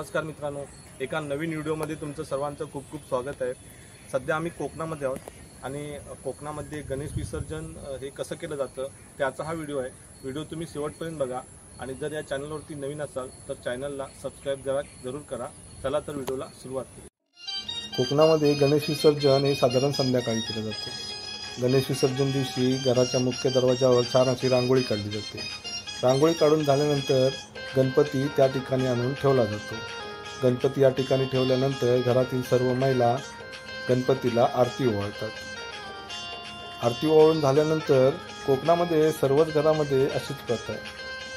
नमस्कार मित्रांनो, एका नवीन व्हिडिओमध्ये तुमचं सर्वांचं खूप खूप स्वागत आहे। सध्या आम्ही कोकणामध्ये आहोत आणि कोकणामध्ये गणेश विसर्जन हे कसं केलं जातं त्याचा हा व्हिडिओ आहे। व्हिडिओ तुम्ही शेवटपर्यंत बघा आणि जर या चॅनलवरती नवीन असाल तर चॅनलला सबस्क्राईब जरूर करा। चला तर व्हिडिओला सुरुवात करू। कोकणामध्ये गणेश विसर्जन हे साधारण संध्याकाळी केलं जातं। गणेश विसर्जन दिवशी घराच्या मुख्य दरवाजावर छान अशी रांगोळी काढली जाते। रांगोळी काढून झाल्यानंतर गणपती त्या ठिकाणी आणून ठेवला जातो। गणपती या ठिकाणी ठेवल्यानंतर घरातील सर्व महिला गणपतीला आरती ओवाळतात। आरती ओवाळून झाल्यानंतर कोकणामध्ये सर्वच घरामध्ये अशीच प्रथा आहे।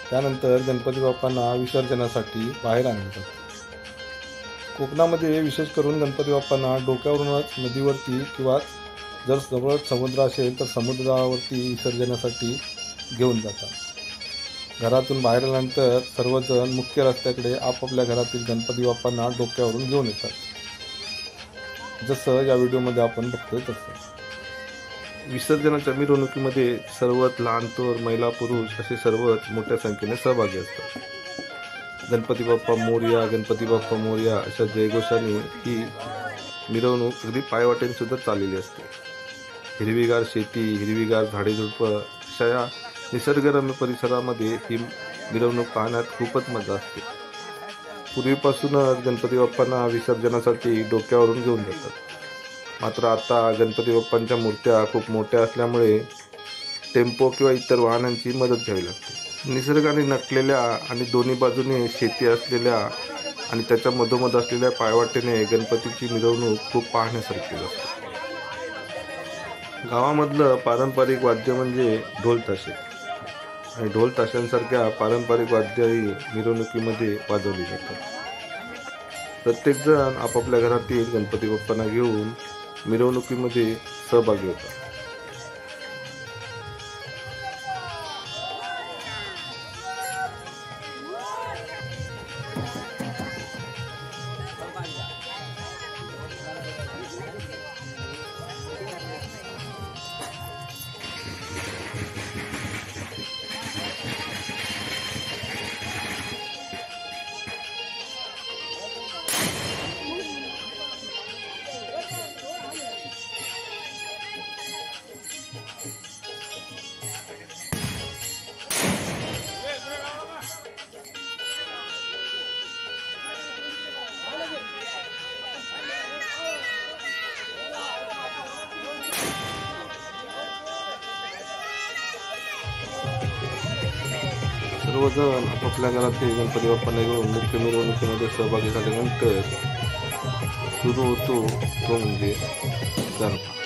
त्यानंतर गणपती बाप्पांना विसर्जनासाठी बाहेर आणले जाते। कोकणामध्ये विशेष करून गणपती बाप्पांना डोक्यावरूनच नदीवरती किंवा जर जवळ समुद्र असेल तर समुद्रावरती विसर्जनासाठी घेऊन जातात। घरातून बाहेर आल्यानंतर सर्वजण मुख्य रस्त्याकडे आपापल्या घरातील गणपती बाप्पांना डोक्यावरून घेऊन येतात, जसं या व्हिडिओमध्ये आपण बघतोय तसं। विसर्जनाच्या मिरवणुकीमध्ये सर्वात लहान थोर महिला पुरुष असे सर्वच मोठ्या संख्येने सहभागी असतात। गणपती बाप्पा मोरया, गणपती बाप्पा मोरया अशा जयघोषाने ही मिरवणूक अगदी पायवाटेने सुद्धा चाललेली असते। हिरवीगार शेती, हिरवीगार झाडे झुडपं अशा या निसर्गरम्य परिसरामध्ये ही मिरवणूक पाहण्यात खूपच मजा असते। पूर्वीपासूनच गणपती बाप्पांना विसर्जनासाठी डोक्यावरून घेऊन जातात। मात्र आता गणपती बाप्पांच्या मूर्त्या खूप मोठ्या असल्यामुळे टेम्पो किंवा इतर वाहनांची मदत घ्यावी लागते। निसर्गाने नटलेल्या आणि दोन्ही बाजूने शेती असलेल्या आणि त्याच्या मधोमध असलेल्या पायवाटेने गणपतीची मिरवणूक खूप पाहण्यासारखी असते। गावामधलं पारंपरिक वाद्य म्हणजे ढोल ताशे आणि ढोल ताशांसारख्या पारंपरिक वाद्यही मिरवणुकीमध्ये वाजवली जातात। प्रत्येकजण आपापल्या घरातील गणपती बाप्पांना घेऊन मिरवणुकीमध्ये सहभागी होतात। सर्वजण आपापल्या घरातील गणपती बाप्पांना घेऊन मुख्य मिरवणुकीमध्ये सहभागी झाल्यानंतर सुरू होतो तो म्हणजे गरबा।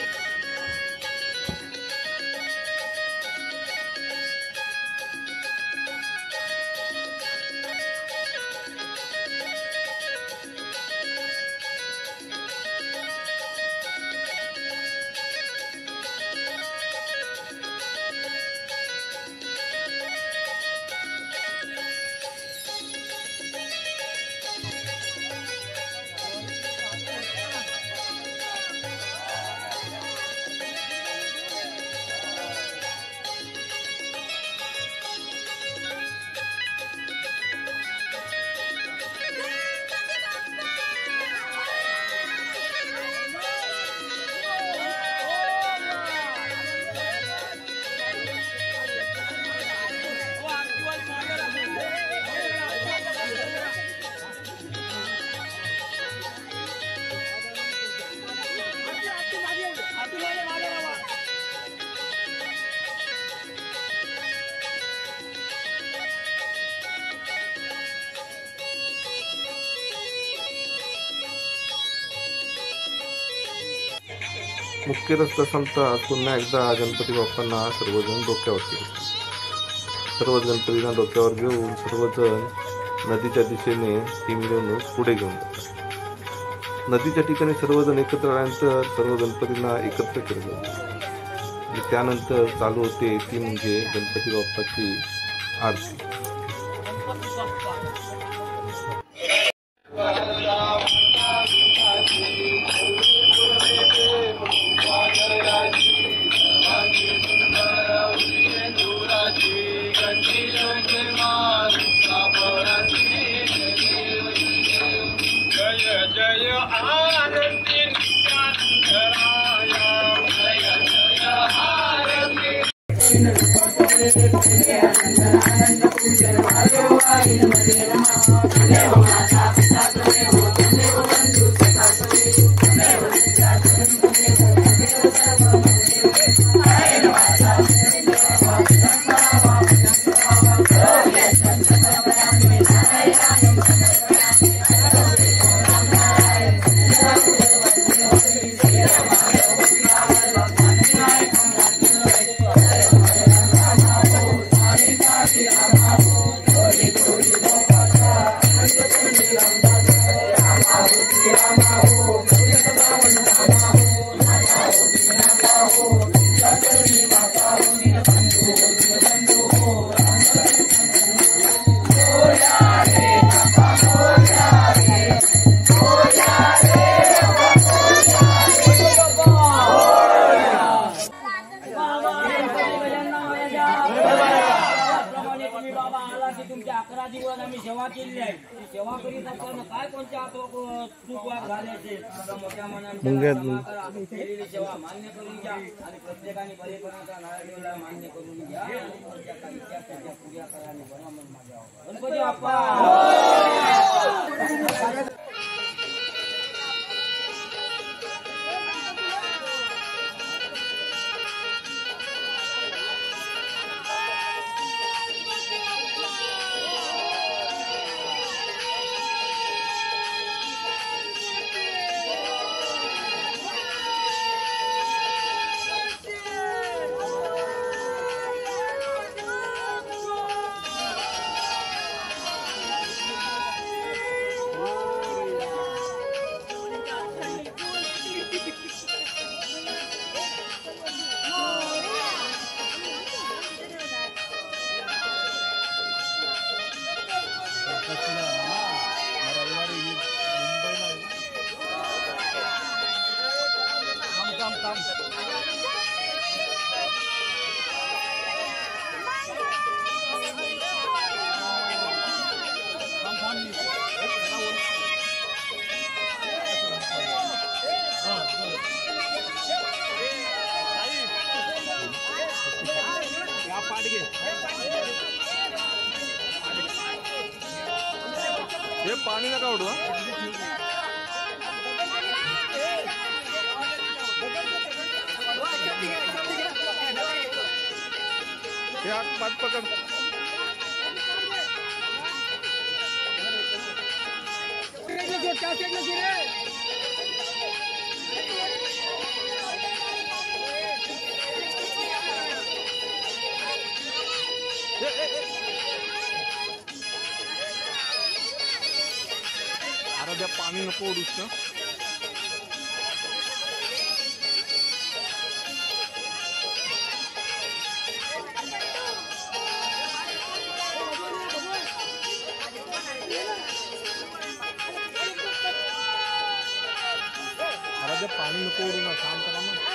मुख्य रस्ता संपतात पुन्हा एकदा गणपती बाप्पांना सर्वजण डोक्यावरती घेतात। सर्वच गणपतींना डोक्यावर घेऊन सर्वजण नदीच्या दिशेने ही मिरवणूक पुढे घेऊन जातात। नदीच्या ठिकाणी सर्वजण एकत्र आल्यानंतर सर्व गणपतींना एकत्र केले जातात आणि त्यानंतर चालू होते ती म्हणजे गणपती बाप्पाची आरती। तुमच्या 11 दिवस आम्ही सेवा केली आहे. ती सेवा करीत असताना काय कोणत्या चूक वाद झाले असेल मोठ्या मनाने केलेली सेवा मान्य करून घ्या आणि प्रत्येकाने बरेपणाचा नारळ मान्य करून घ्या. काही त्या पूजा करा आणि बरा मन माझ्या गणपती बाप्पा. हे पाणी नका उडवा. हे हात पाठ पकड. अरे त्या पाणी नको उडूस ना. अरे त्या पाणी नको उडू ना. शांत राहा ना.